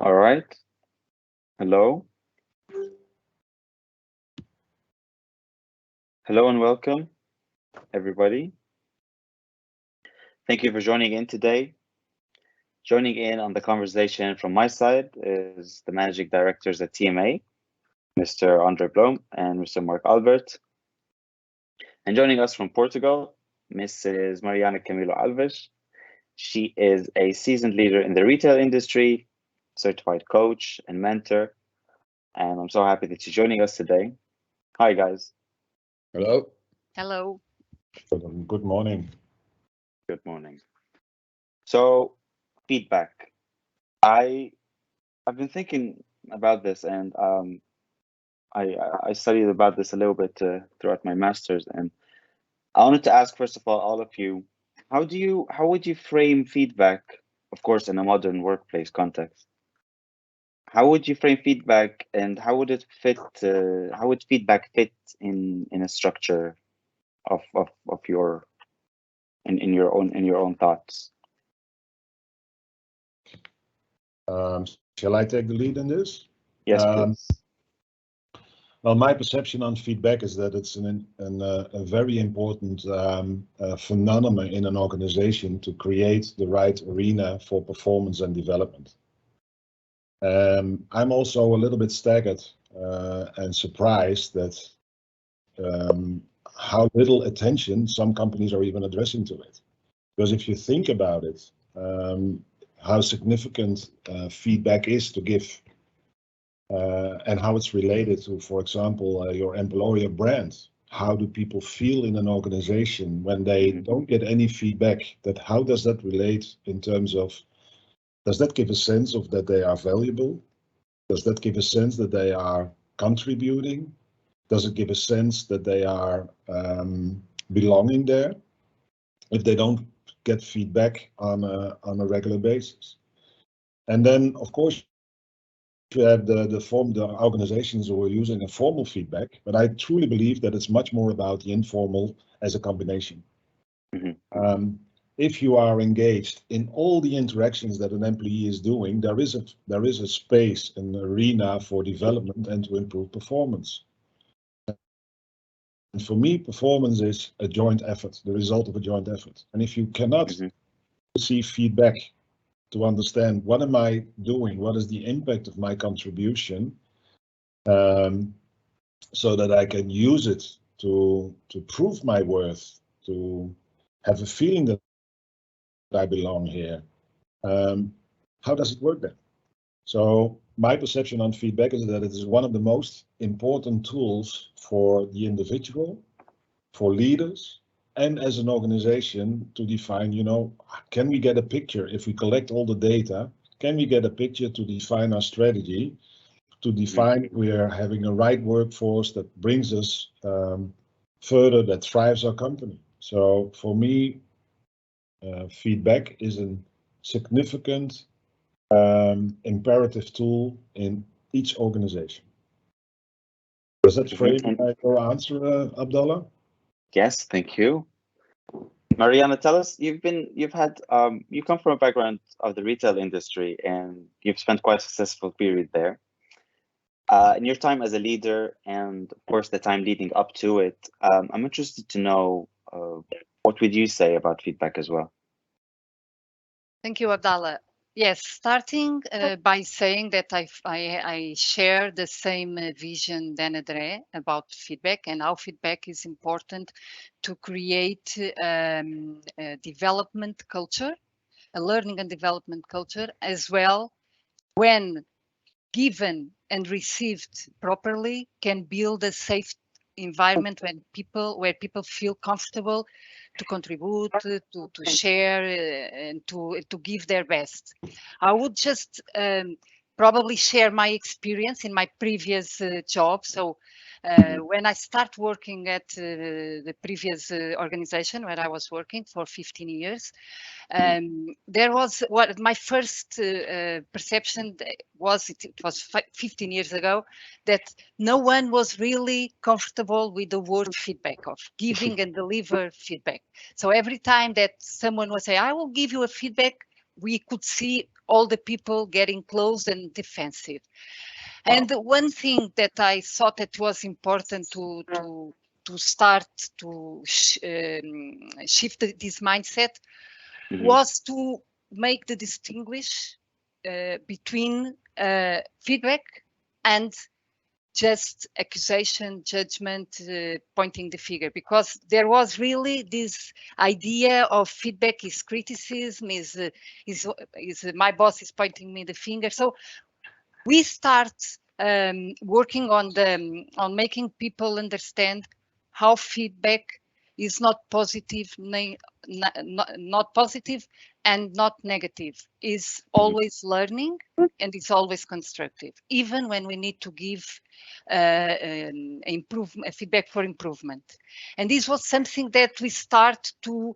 All right. Hello. Hello and welcome, everybody. Thank you for joining in today. Joining in on the conversation from my side is the managing directors at TMA, Mr. André Blom and Mr. Marc Albert. And joining us from Portugal, Mrs. Mariana Camilo Alves. She is a seasoned leader in the retail industry, certified coach and mentor. And I'm so happy that she's joining us today. Hi, guys. Hello. Hello. Good morning. Good morning. So, feedback. I've been thinking about this, and I studied about this a little bit throughout my masters, and I wanted to ask first of all of you, how would you frame feedback, of course, in a modern workplace context? How would you frame feedback, and how would it fit? How would feedback fit in a structure of your in your own thoughts? Shall I take the lead in this? Yes, please. Well, my perception on feedback is that it's a very important phenomenon in an organization to create the right arena for performance and development. I'm also a little bit staggered and surprised that how little attention some companies are even addressing to it. Because if you think about it, how significant feedback is to give and how it's related to, for example, your employer brand. How do people feel in an organization when they don't get any feedback? That how does that relate in terms of, does that give a sense of that they are valuable? Does that give a sense that they are contributing? Does it give a sense that they are belonging there? If they don't get feedback on a regular basis. And then, of course, you have the organizations who are using a formal feedback, but I truly believe that it's much more about the informal as a combination. If you are engaged in all the interactions that an employee is doing, there is a space, an arena for development and to improve performance. And for me, performance is a joint effort, the result of a joint effort. And if you cannot receive feedback to understand what am I doing, what is the impact of my contribution, so that I can use it to prove my worth, to have a feeling that I belong here. How does it work then? So my perception on feedback is that it is one of the most important tools for the individual, for leaders, and as an organization to define, can we get a picture if we collect all the data? Can we get a picture to define our strategy, to define if we are having a right workforce that brings us further, that thrives our company? So for me, feedback is a significant imperative tool in each organization. Does that frame your answer, Abdallah? Yes, thank you. Mariana, tell us, you come from a background of the retail industry and you've spent quite a successful period there. In your time as a leader and of course the time leading up to it, I'm interested to know what would you say about feedback as well? Thank you, Abdallah. Yes, starting by saying that I share the same vision than André about feedback and how feedback is important to create a development culture, a learning and development culture, as well when given and received properly can build a safe environment where people feel comfortable to contribute, to share, and to give their best. I would just probably share my experience in my previous job. So when I start working at the previous organization where I was working for 15 years, there was what my first perception was, it was 15 years ago, that no one was really comfortable with the word feedback, of giving and deliver feedback. So every time that someone would say, I will give you a feedback, we could see all the people getting close and defensive. And the one thing that I thought that was important to start to shift this mindset was to make the distinguish between feedback and just accusation, judgment, pointing the finger, because there was really this idea of feedback is criticism, is my boss is pointing me the finger. So we start working on making people understand how feedback is not positive, not positive and not negative, is always learning and it's always constructive, even when we need to give feedback for improvement. And this was something that we start to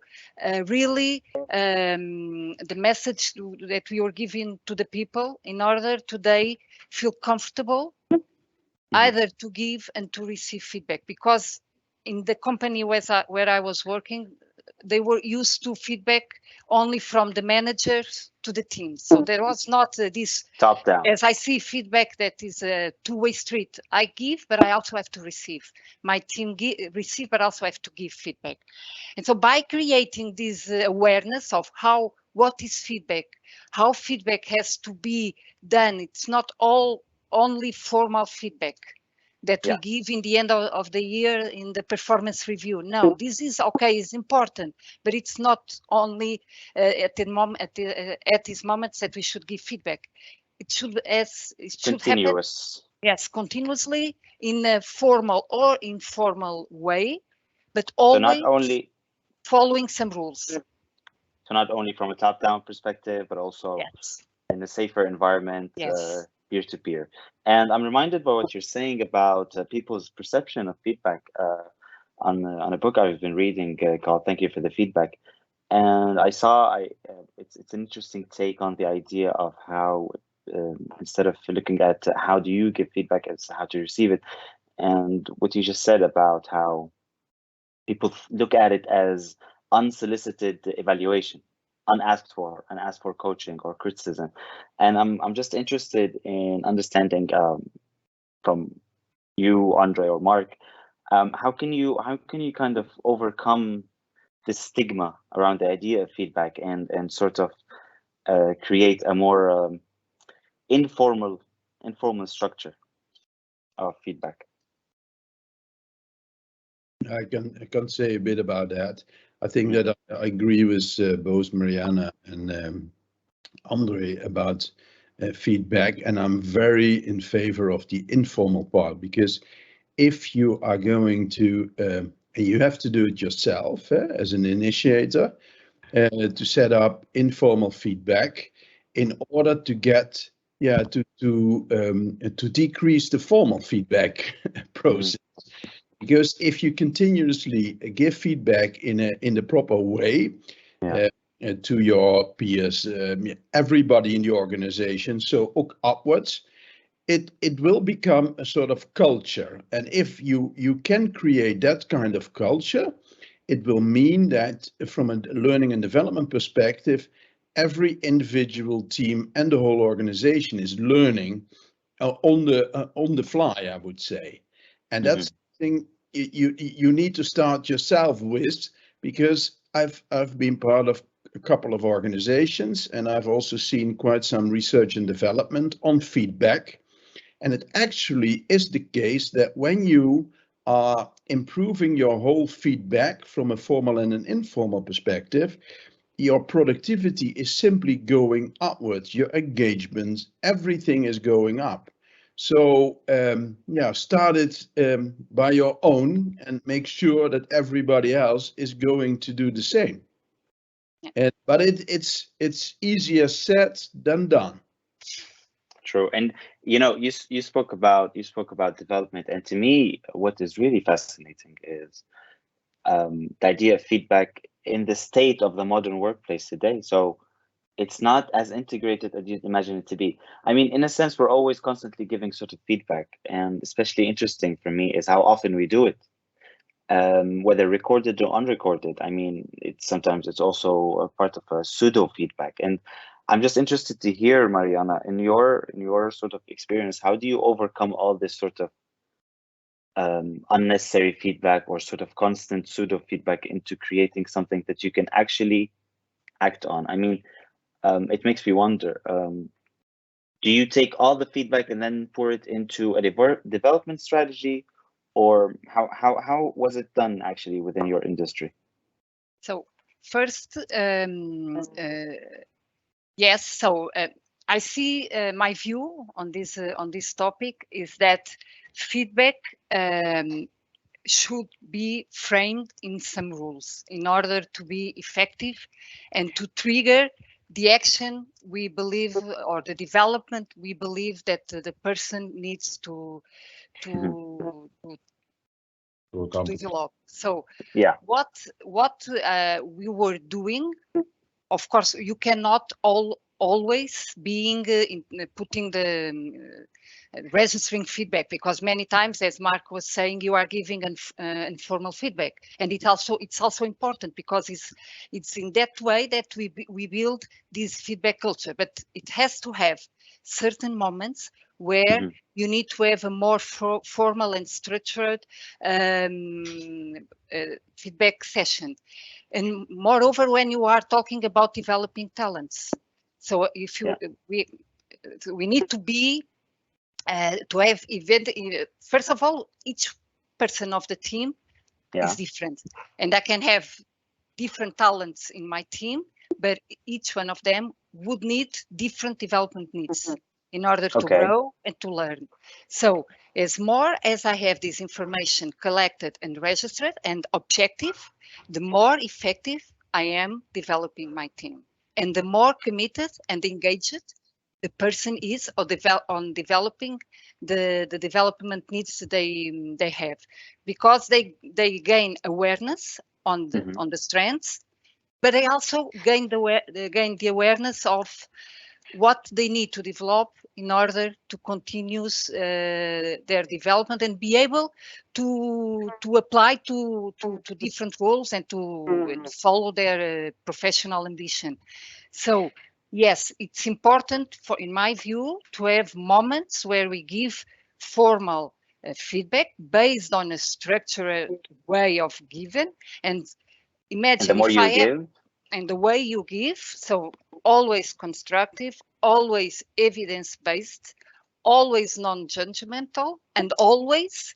really the message that we were giving to the people in order today feel comfortable either to give and to receive feedback, because in the company where I was working, they were used to feedback only from the managers to the team. So there was not this top down. As I see feedback that is a two-way street. I give, but I also have to receive. My team receive, but also have to give feedback. And so by creating this awareness of what is feedback, how feedback has to be done, it's not only formal feedback that we give in the end of the year in the performance review. No, this is okay, it's important, but it's not only at these moments that we should give feedback. It should continuous. Happen, yes, continuously in a formal or informal way, but always so not only following some rules. So not only from a top-down perspective, but also in a safer environment, peer-to-peer. And I'm reminded by what you're saying about people's perception of feedback on a book I've been reading called "Thank You for the Feedback," and I saw it's an interesting take on the idea of how instead of looking at how do you give feedback, it's how to receive it, and what you just said about how people look at it as unsolicited evaluation, unasked for coaching or criticism. And I'm just interested in understanding from you, André or Marc, how can you kind of overcome this stigma around the idea of feedback and sort of create a more informal structure of feedback? I can say a bit about that. I think that I agree with both Mariana and André about feedback, and I'm very in favor of the informal part, because if you are going to, you have to do it yourself as an initiator, to set up informal feedback in order to get, to decrease the formal feedback process. Because if you continuously give feedback in the proper way to your peers, everybody in the organization, so upwards, it will become a sort of culture. And if you can create that kind of culture, it will mean that from a learning and development perspective, every individual team and the whole organization is learning on the fly, I would say. And that's something you need to start yourself with, because I've been part of a couple of organizations, and I've also seen quite some research and development on feedback. And it actually is the case that when you are improving your whole feedback from a formal and an informal perspective, your productivity is simply going upwards, your engagement, everything is going up. So start it by your own and make sure that everybody else is going to do the same. But it's easier said than done. True. And you spoke about development, and to me what is really fascinating is the idea of feedback in the state of the modern workplace today. So it's not as integrated as you'd imagine it to be. I mean, in a sense, we're always constantly giving sort of feedback, and especially interesting for me is how often we do it. whether recorded or unrecorded. I mean, sometimes it's also a part of a pseudo feedback. And I'm just interested to hear, Mariana, in your sort of experience, how do you overcome all this sort of unnecessary feedback or sort of constant pseudo feedback into creating something that you can actually act on? I mean, it makes me wonder, do you take all the feedback and then pour it into a development strategy, or how was it done actually within your industry? So first, yes. So I see my view on this topic is that feedback should be framed in some rules in order to be effective and to trigger the action we believe, or the development we believe that the person needs to develop. So yeah, what we were doing, of course, you cannot always being putting the registering feedback, because many times, as Marc was saying, you are giving informal feedback, and it's also important because it's in that way that we build this feedback culture. But it has to have certain moments where you need to have a more formal and structured feedback session. And moreover, when you are talking about developing talents, so if you we need to be to have first of all, each person of the team is different, and I can have different talents in my team, but each one of them would need different development needs in order to grow and to learn. So as more as I have this information collected and registered and objective, the more effective I am developing my team, and the more committed and engaged the person is on developing the development needs they have, because they gain awareness on the strengths, but they also gain the awareness of what they need to develop in order to continue their development and be able to apply to different roles and to follow their professional ambition. So yes, it's important, in my view, to have moments where we give formal feedback based on a structured way of giving. And imagine, and the more you give, and the way you give, so always constructive, always evidence-based, always non-judgmental, and always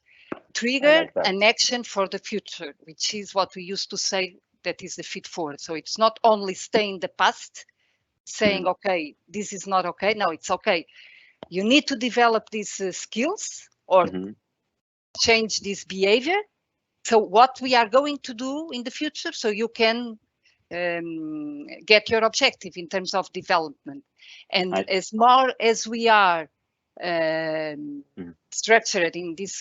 trigger an action for the future, which is what we used to say, that is the feed forward. So it's not only stay in the past, saying, okay, this is not okay. No, it's okay. You need to develop these skills or change this behavior. So what we are going to do in the future, so you can get your objective in terms of development. And as more as we are structured in this,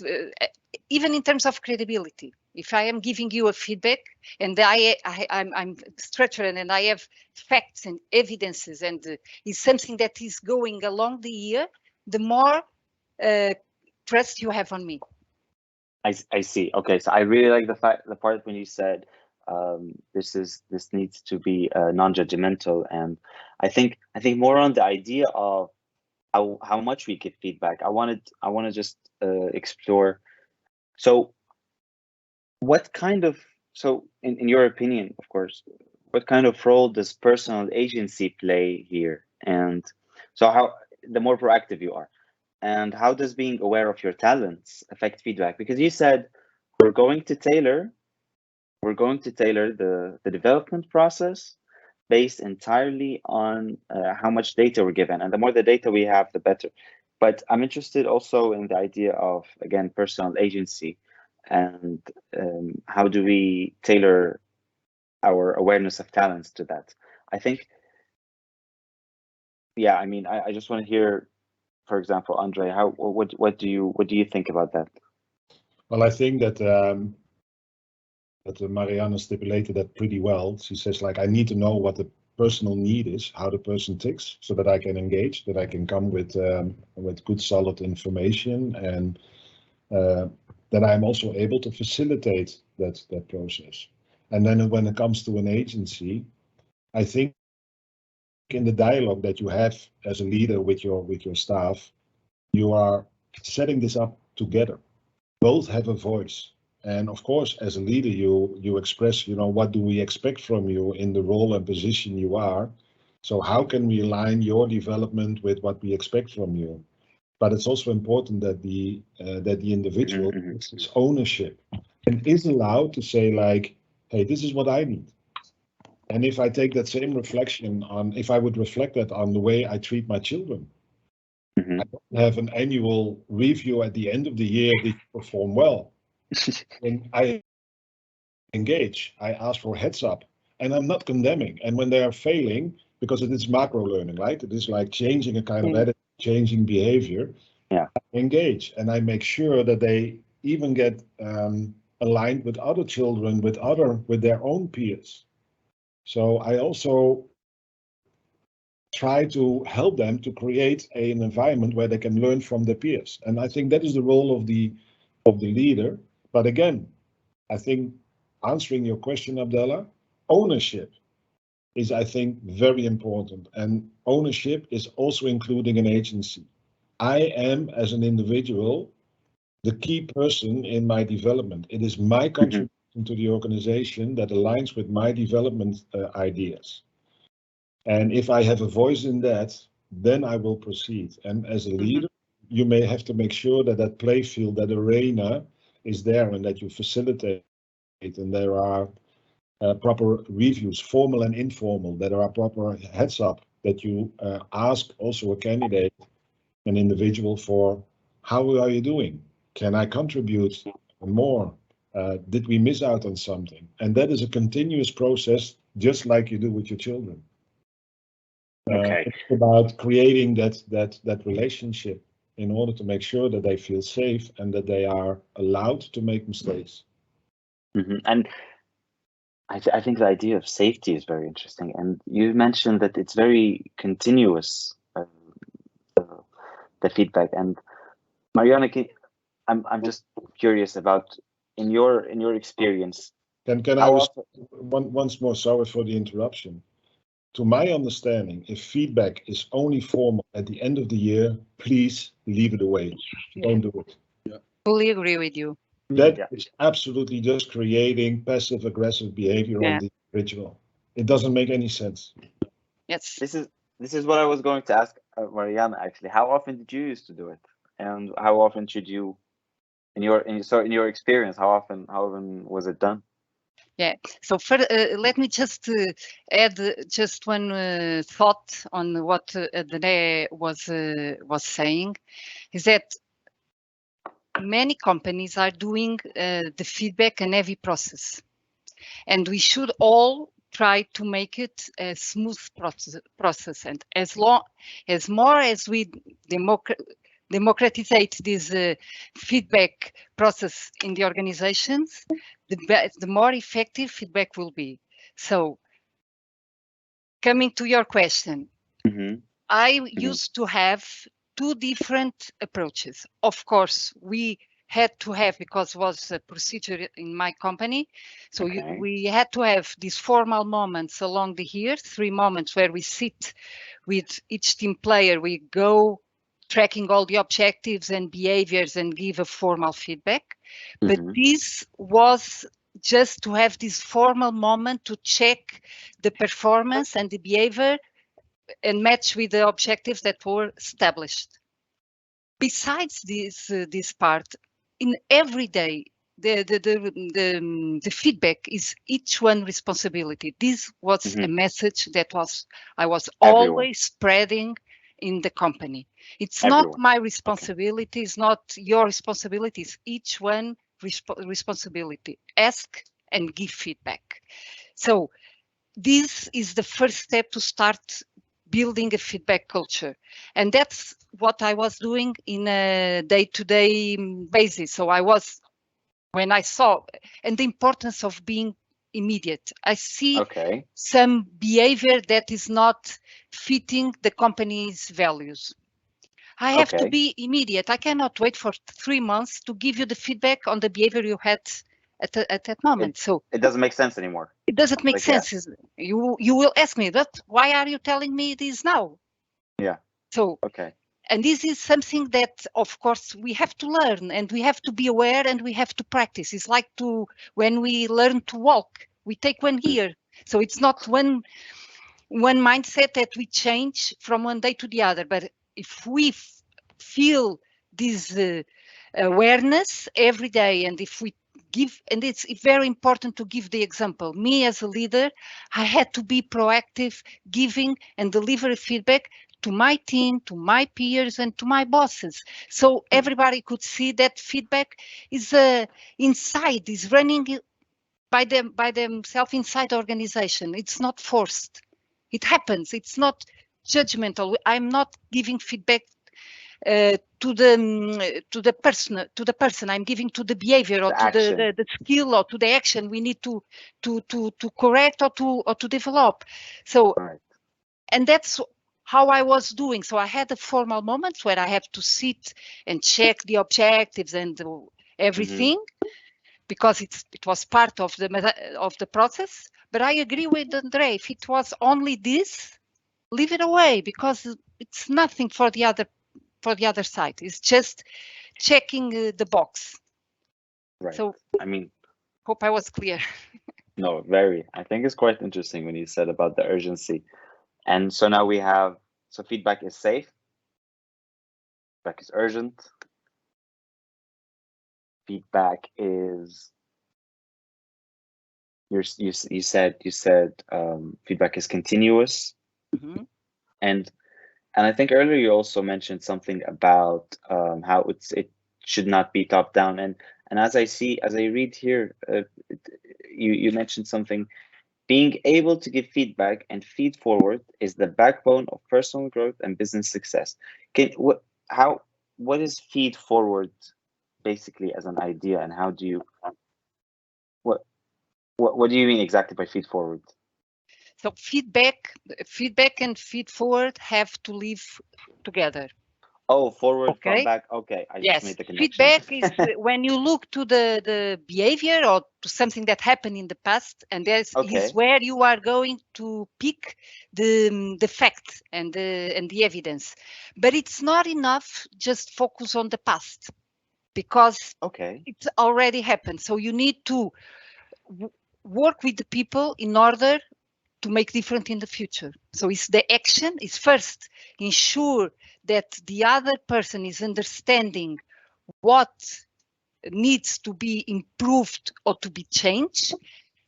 even in terms of credibility, if I am giving you a feedback and I'm structured and I have facts and evidences, and is something that is going along the year, the more trust you have on me. I see. Okay, so I really like the part when you said this needs to be non-judgmental, and I think more on the idea of how much we give feedback. I want to just explore. So what kind of, so in your opinion, of course, what kind of role does personal agency play here? And so how, the more proactive you are, and how does being aware of your talents affect feedback? Because you said we're going to tailor the development process based entirely on how much data we're given, and the more the data we have, the better. But I'm interested also in the idea of, again, personal agency, and how do we tailor our awareness of talents to that? I think, yeah, I mean, I just want to hear, for example, André, what do you think about that? Well, I think that Mariana stipulated that pretty well. She says, like, I need to know what the personal need is, how the person ticks, so that I can engage, that I can come with good, solid information, and that I'm also able to facilitate that process. And then when it comes to an agency, I think in the dialogue that you have as a leader with your staff, you are setting this up together. Both have a voice. And of course, as a leader, you express, what do we expect from you in the role and position you are? So how can we align your development with what we expect from you? But it's also important that the individual takes ownership and is allowed to say like, hey, this is what I need. And if I take that same reflection on, if I would reflect that on the way I treat my children, I don't have an annual review at the end of the year, did you perform well? And I engage, I ask for heads up, and I'm not condemning. And when they are failing, because it is macro learning, right? It is like changing a kind of attitude, changing behavior. Yeah. I engage, and I make sure that they even get aligned with other children, with their own peers. So I also try to help them to create an environment where they can learn from their peers. And I think that is the role of the leader. But again, I think answering your question, Abdallah, ownership is, I think, very important. And ownership is also including an agency. I am, as an individual, the key person in my development. It is my contribution to the organization that aligns with my development ideas. And if I have a voice in that, then I will proceed. And as a leader, you may have to make sure that that play field, that arena is there, and that you facilitate it. And there are proper reviews, formal and informal, that are proper heads up, that you ask also a candidate, an individual, for how are you doing? Can I contribute more? Did we miss out on something? And that is a continuous process, just like you do with your children. It's about creating that relationship in order to make sure that they feel safe and that they are allowed to make mistakes. And I think the idea of safety is very interesting. And you mentioned that it's very continuous, the feedback. And Mariana, I'm just curious about in your experience. Can I once more, sorry for the interruption. To my understanding, if feedback is only formal at the end of the year, please leave it away. Don't do it. Yeah. Fully agree with you. That is absolutely just creating passive-aggressive behavior on the individual. It doesn't make any sense. Yes. This is what I was going to ask Mariana, actually. How often did you used to do it? And how often should you, in your experience, how often was it done? Yeah. So let me just add just one thought on what André was saying, is that many companies are doing the feedback an heavy process, and we should all try to make it a smooth process. And as more as we democratize this feedback process in the organizations, the more effective feedback will be. So, coming to your question, I used to have two different approaches. Of course, we had to have, because it was a procedure in my company, so we had to have these formal moments along the year, 3 moments where we sit with each team player, we go tracking all the objectives and behaviors and give a formal feedback. But this was just to have this formal moment to check the performance and the behavior and match with the objectives that were established. Besides this part, in every day, the feedback is each one responsibility. This was a message that I was always spreading in the company. It's not my responsibility, it's not your responsibility, it's each one responsibility. Ask and give feedback. So this is the first step to start building a feedback culture. And that's what I was doing in a day-to-day basis. So when I saw, and the importance of being immediate, I see some behavior that is not fitting the company's values. I have to be immediate. I cannot wait for 3 months to give you the feedback on the behavior you had at that moment. So it doesn't make sense anymore. it doesn't make Like, sense. You will ask me, but why are you telling me this now? Yeah. So Okay. and this is something that, of course, we have to learn, and we have to be aware, and we have to practice. It's like when we learn to walk, we take 1 year. So it's not one mindset that we change from one day to the other. But if we feel this awareness every day, and if we give, and it's very important to give the example. Me as a leader, I had to be proactive, giving and deliver feedback to my team, to my peers, and to my bosses. So everybody could see that feedback is inside, is running by themselves inside the organization. It's not forced. It happens. It's not judgmental. I'm not giving feedback to the person. I'm giving to the behavior or to the skill or to the action we need to correct or to develop. So, and that's how I was doing. So I had the formal moments where I have to sit and check the objectives and everything, because it was part of the process. But I agree with André. If it was only this, leave it away, because it's nothing for the other side. It's just checking the box. Right. So I mean, hope I was clear. No, very. I think it's quite interesting when you said about the urgency. And so now we have, so feedback is safe, feedback is urgent, feedback is, you said feedback is continuous. And I think earlier you also mentioned something about how it should not be top down. And as I read here, you mentioned something. Being able to give feedback and feed forward is the backbone of personal growth and business success. What is feed forward basically as an idea, and how do you what do you mean exactly by feed forward? So feedback and feed forward have to live together. Oh, forward Okay. from back. Okay, I Yes. just made the connection. Feedback is when you look to the behavior or to something that happened in the past, and is where you are going to pick the facts and the evidence. But it's not enough just focus on the past, because it's already happened. So you need to work with the people in order to make different in the future. So it's the action is first ensure that the other person is understanding what needs to be improved or to be changed,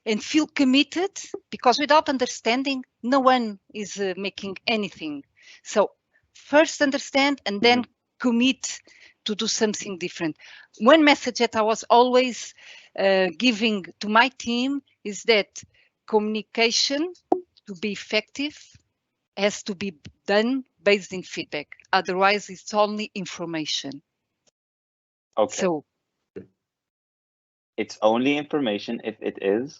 and feel committed, because without understanding, no one is making anything. So first understand and then commit to do something different. One message that I was always giving to my team is that communication, to be effective, has to be done based in feedback. Otherwise, it's only information. Okay. So it's only information if it is.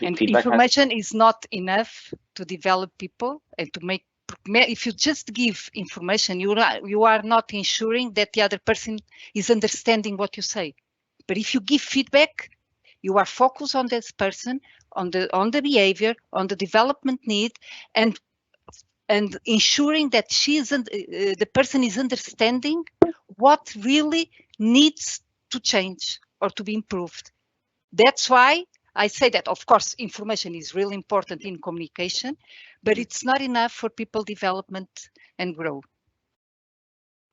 And information is not enough to develop people and to make. If you just give information, you are not ensuring that the other person is understanding what you say. But if you give feedback, you are focused on this person, on the behavior, on the development need, and ensuring that the person is understanding what really needs to change or to be improved. That's why I say that, of course, information is really important in communication, but it's not enough for people development and growth.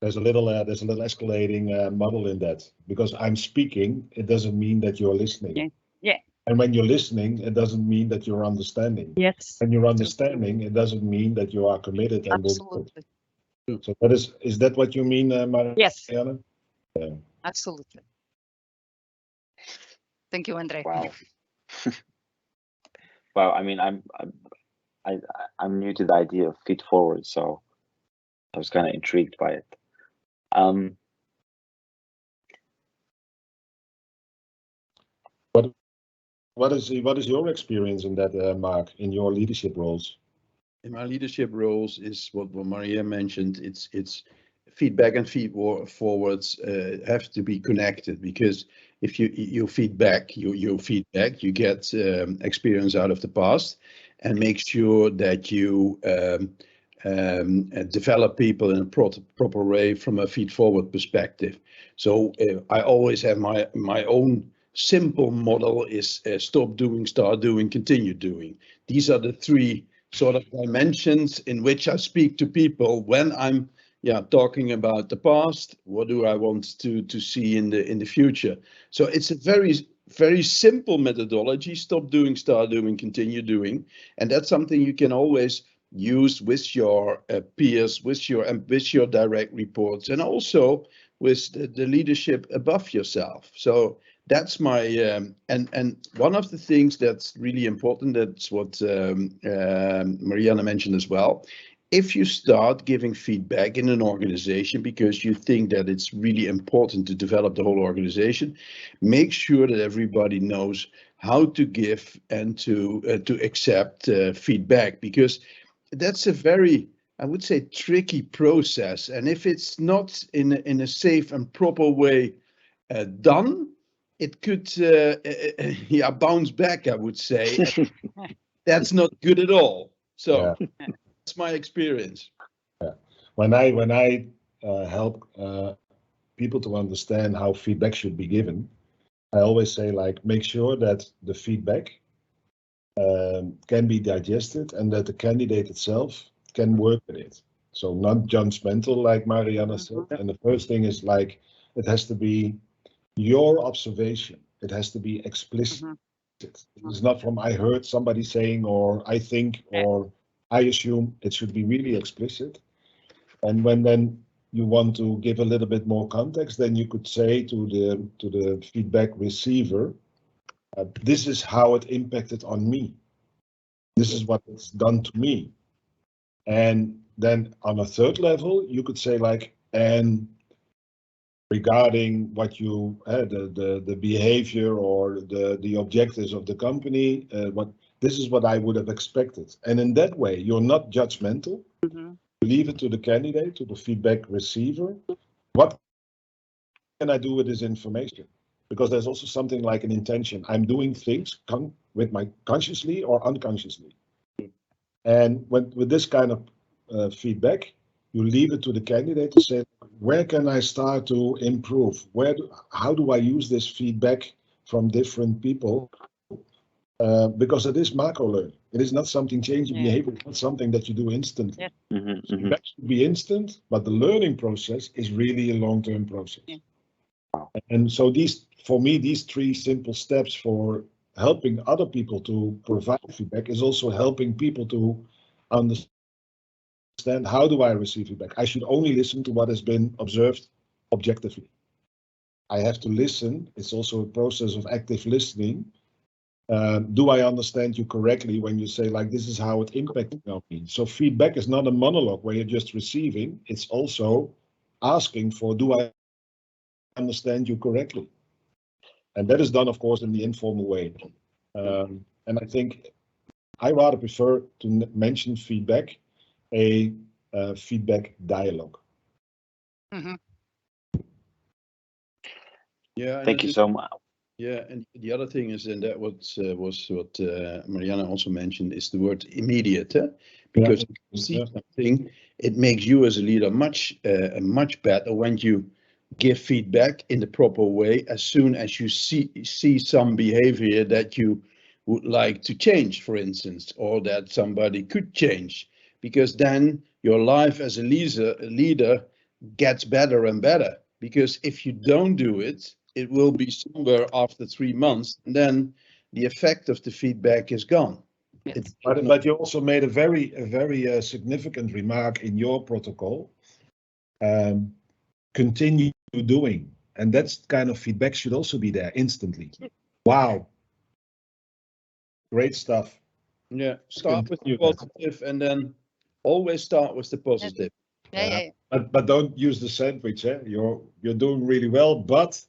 There's a little escalating model in that, because I'm speaking, it doesn't mean that you're listening. Yeah. And when you're listening, it doesn't mean that you're understanding. Yes. When you're understanding, it doesn't mean that you are committed and absolutely. Will do. So that is that what you mean, Mariana? Yes. Yeah. Absolutely. Thank you, André. Wow. Wow. I mean, I'm new to the idea of feed forward, so I was kind of intrigued by it. What is your experience in that, Marc, in your leadership roles? In my leadership roles is what Maria mentioned. It's feedback and feed forwards have to be connected, because if you feedback, you feedback, you get experience out of the past, and make sure that you develop people in a proper way from a feed-forward perspective. So I always have my own simple model is stop doing, start doing, continue doing. These are the three sort of dimensions in which I speak to people when I'm talking about the past. What do I want to see in the future? So it's a very simple methodology: stop doing, start doing, continue doing, and that's something you can always use with your peers, with your direct reports, and also with the leadership above yourself. So that's my and one of the things that's really important, that's what Mariana mentioned as well. If you start giving feedback in an organization because you think that it's really important to develop the whole organization, make sure that everybody knows how to give and to accept feedback, because that's a very, I would say, tricky process. And if it's not in a safe and proper way done, it could bounce back, I would say. That's not good at all. So that's my experience. Yeah. When I help people to understand how feedback should be given, I always say, like, make sure that the feedback can be digested and that the candidate itself can work with it. So not judgmental, like Mariana said. And the first thing is, like, it has to be your observation. It has to be explicit. It's not from I heard somebody saying, or I think, or I assume. It should be really explicit. And when then you want to give a little bit more context, then you could say to the feedback receiver, this is how it impacted on me. This is what it's done to me. And then on a third level, you could say, like, and regarding what you the behavior or the objectives of the company, this is what I would have expected. And in that way, you're not judgmental. Leave it to the candidate, to the feedback receiver. What can I do with this information? Because there's also something like an intention. I'm doing things with my consciously or unconsciously. And with this kind of feedback, you leave it to the candidate to say, where can I start to improve? How do I use this feedback from different people? Because it is macro learning. It is not something changing behavior. It's not something that you do instantly. Feedback should be instant, but the learning process is really a long-term process. And so for me, these three simple steps for helping other people to provide feedback is also helping people to understand, how do I receive feedback? I should only listen to what has been observed objectively. I have to listen. It's also a process of active listening. Do I understand you correctly when you say, like, this is how it impacted me? So feedback is not a monologue where you're just receiving. It's also asking for, do I understand you correctly? And that is done, of course, in the informal way. And I think I rather prefer to mention feedback, a feedback dialogue. Yeah. Thank you so much. Yeah, and the other thing is, and that was what Mariana also mentioned, is the word immediate. Because if you see something, it makes you as a leader much better when you give feedback in the proper way as soon as you see some behavior that you would like to change, for instance, or that somebody could change, because then your life as a leader gets better and better. Because if you don't do it, it will be somewhere after 3 months, and then the effect of the feedback is gone. But you also made a very significant remark in your protocol. Continue doing, and that's kind of feedback should also be there instantly. Wow, great stuff. Yeah, start with the positive, and then always start with the positive. But don't use the sandwich. You're doing really well, but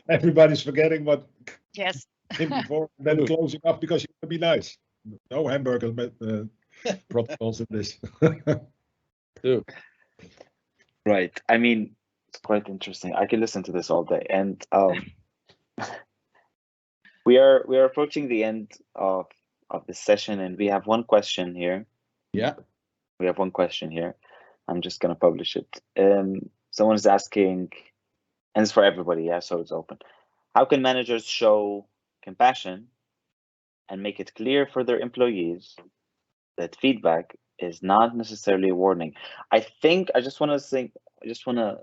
everybody's forgetting what came before, and then closing up because you want to be nice. No hamburger protocols in this. Right. I mean, It's quite interesting. I can listen to this all day. And we are approaching the end of this session, and we have one question here. Yeah. We have one question here. I'm just gonna publish it. Someone is asking, and it's for everybody, yeah, so it's open. How can managers show compassion and make it clear for their employees that feedback is not necessarily a warning? I think I just want to think. I just want to.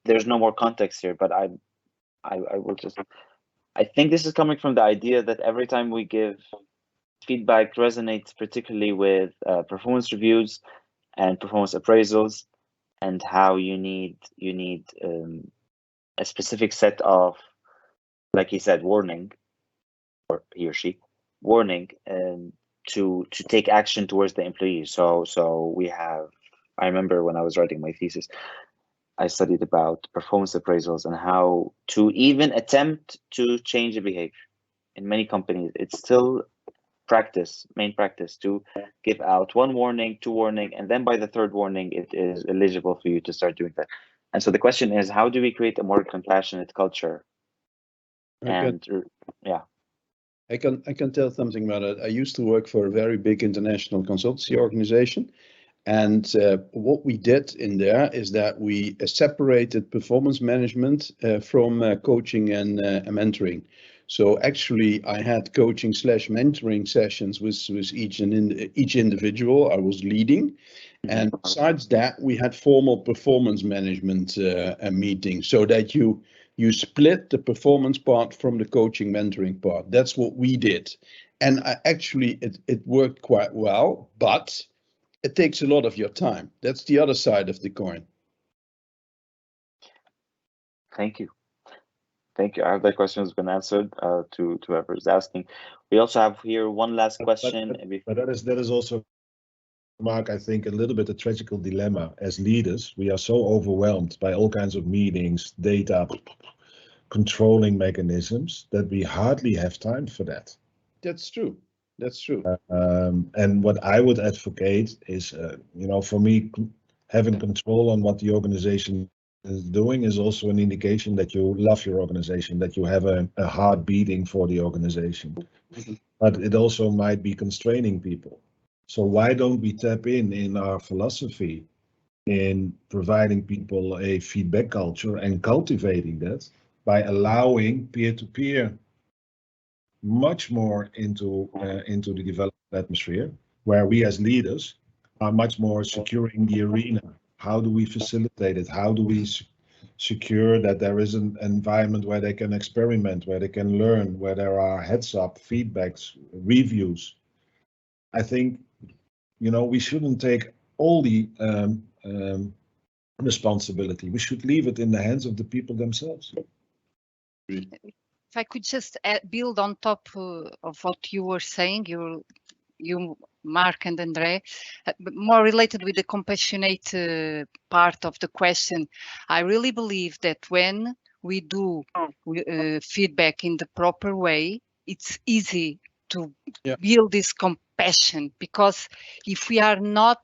There's no more context here, but I will just. I think this is coming from the idea that every time we give feedback resonates particularly with performance reviews and performance appraisals, and how you need a specific set of, like he said, warning, or he or she, warning, to take action towards the employees. So we have. I remember when I was writing my thesis, I studied about performance appraisals and how to even attempt to change the behavior. In many companies, it's still main practice to give out 1 warning, 2 warning, and then by the 3rd warning, it is eligible for you to start doing that. And so the question is, how do we create a more compassionate culture? And yeah. I can tell something about it. I used to work for a very big international consultancy organization. And what we did in there is that we separated performance management from coaching and mentoring. So actually, I had coaching / mentoring sessions with each individual I was leading. And besides that, we had formal performance management meetings, so that you split the performance part from the coaching mentoring part. That's what we did. And actually, it worked quite well, but it takes a lot of your time. That's the other side of the coin. Thank you. Thank you. I hope that question has been answered to whoever is asking. We also have here one last question. But that is also, Marc, I think a little bit a tragical dilemma. As leaders, we are so overwhelmed by all kinds of meetings, data, controlling mechanisms, that we hardly have time for that. That's true. That's true. And what I would advocate is, for me, having control on what the organization is doing is also an indication that you love your organization, that you have a heart beating for the organization. But it also might be constraining people. So why don't we tap in our philosophy in providing people a feedback culture and cultivating that by allowing peer-to-peer much more into the development atmosphere, where we as leaders are much more securing the arena. How do we facilitate it? How do we secure that there is an environment where they can experiment, where they can learn, where there are heads up, feedbacks, reviews? I think, we shouldn't take all the responsibility. We should leave it in the hands of the people themselves. If I could just build on top of what you were saying, you Marc and André, more related with the compassionate part of the question. I really believe that when we do feedback in the proper way, it's easy to build this compassion, because if we are not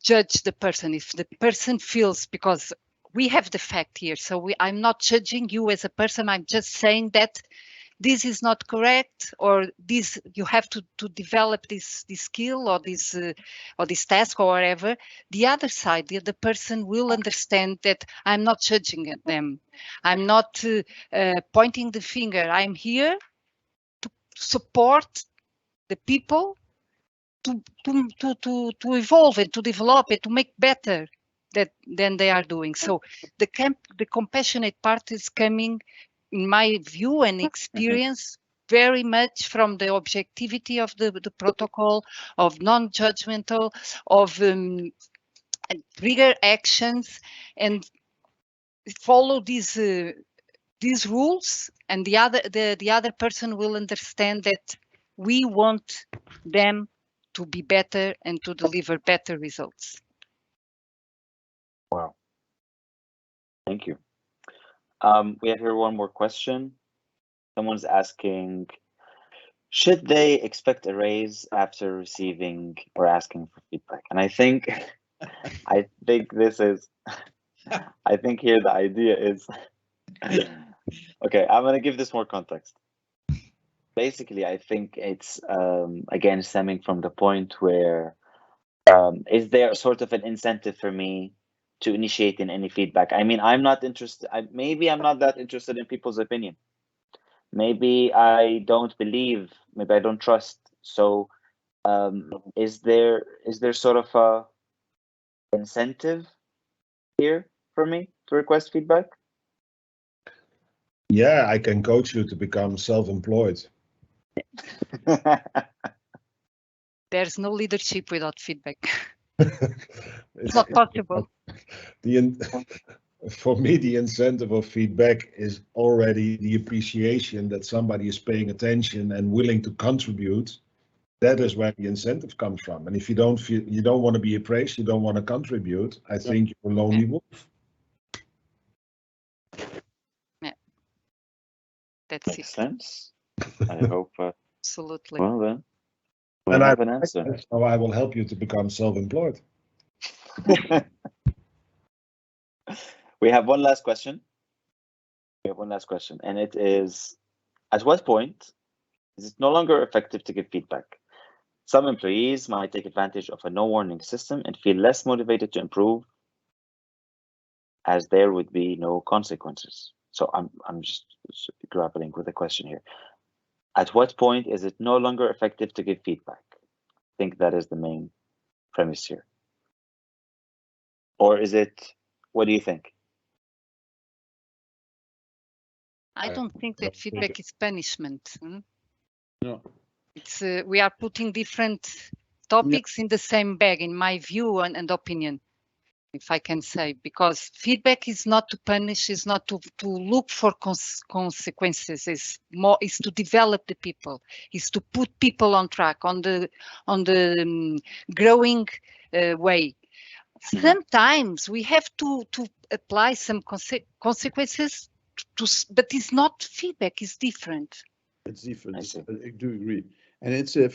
judge the person, if the person feels, because we have the fact here, so I'm not judging you as a person, I'm just saying that this is not correct, or this you have to develop this skill, or this task, or whatever. The other side, the other person will understand that I'm not judging them, I'm not pointing the finger. I'm here to support the people to evolve and to develop it, to make better than they are doing. So the compassionate part is coming, in my view and experience, very much from the objectivity of the protocol, of non-judgmental, of trigger actions, and follow these rules, and the other person will understand that we want them to be better and to deliver better results. Wow. Thank you. We have here one more question. Someone's asking, should they expect a raise after receiving or asking for feedback? And I think I think this is. I think here the idea is. Okay, I'm gonna give this more context. Basically, I think it's again stemming from the point where is there sort of an incentive for me to initiate in any feedback? I mean, I'm not interested. Maybe I'm not that interested in people's opinion. Maybe I don't believe. Maybe I don't trust. So, is there sort of a incentive here for me to request feedback? Yeah, I can coach you to become self-employed. There's no leadership without feedback. It's not possible. For me, the incentive of feedback is already the appreciation that somebody is paying attention and willing to contribute. That is where the incentive comes from. And if you don't feel, you don't want to be appraised, you don't want to contribute, I think you're a lonely wolf. That's Makes it. sense. I hope. Absolutely. Well then, we And have an answer. So I will help you to become self-employed. We have one last question. And it is: at what point is it no longer effective to give feedback? Some employees might take advantage of a no warning system and feel less motivated to improve, as there would be no consequences. So I'm just grappling with the question here. At what point is it no longer effective to give feedback? I think that is the main premise here. Or is it? What do you think? I don't think that feedback is punishment. No. It's we are putting different topics in the same bag, in my view and opinion, if I can say, because feedback is not to punish, is not to look for consequences, is to develop the people, is to put people on track, on the growing way. Sometimes we have to apply some consequences, but it's not feedback, it's different. It's different. I do agree. And it's a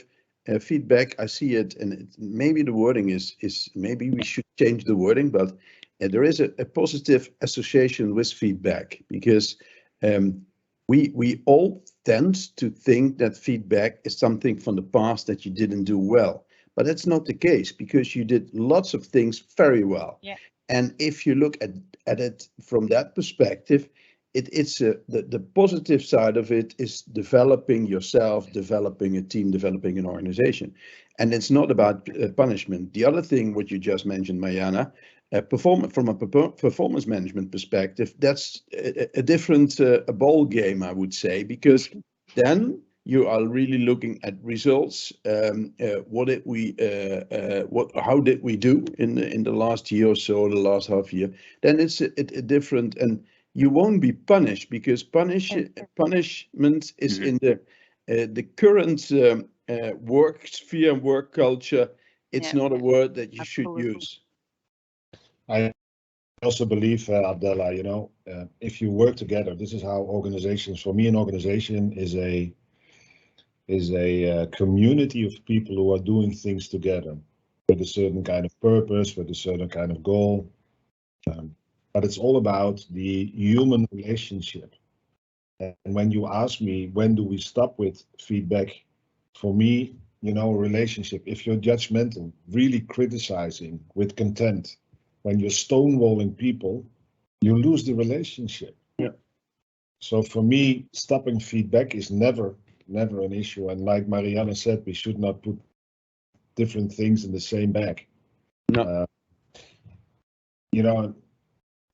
feedback. I see it, and maybe the wording is maybe we should change the wording, but there is a positive association with feedback, because we all tend to think that feedback is something from the past that you didn't do well, but that's not the case, because you did lots of things very well. Yeah. And if you look at it from that perspective, it's the positive side of it is developing yourself, developing a team, developing an organization, and it's not about punishment. The other thing, what you just mentioned, Mariana, from a performance management perspective, that's a different ball game, I would say, because then you are really looking at results. How did we do in the last year or so, the last half year? Then it's a different, and you won't be punished, because punishment is in the current work sphere and work culture. It's not a word that you should use. I also believe, Abdallah, if you work together, this is how organizations, for me, an organization is a community of people who are doing things together with a certain kind of purpose, with a certain kind of goal. But it's all about the human relationship. And when you ask me, when do we stop with feedback? For me, relationship, if you're judgmental, really criticizing with contempt, when you're stonewalling people, you lose the relationship. Yeah. So for me, stopping feedback is never an issue. And like Mariana said, we should not put different things in the same bag. No.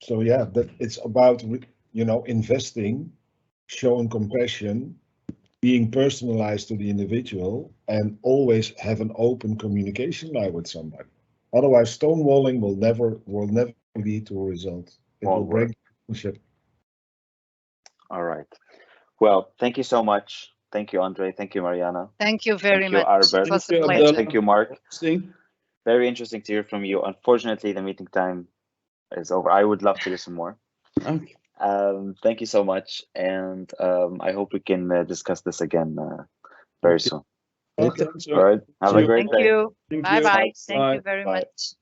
So yeah, that it's about investing, showing compassion, being personalized to the individual, and always have an open communication line with somebody. Otherwise, stonewalling will never lead to a result. It will break the relationship. All right. Well, thank you so much. Thank you, André. Thank you, Mariana. Thank you very much. Albert. It was a pleasure. Thank you, Marc. Very interesting to hear from you. Unfortunately, the meeting time is over. I would love to do some more. Okay. Thank you so much, and I hope we can discuss this again very soon. Okay. All right. Have a great day. Thank you. Bye-bye. Thank you very much.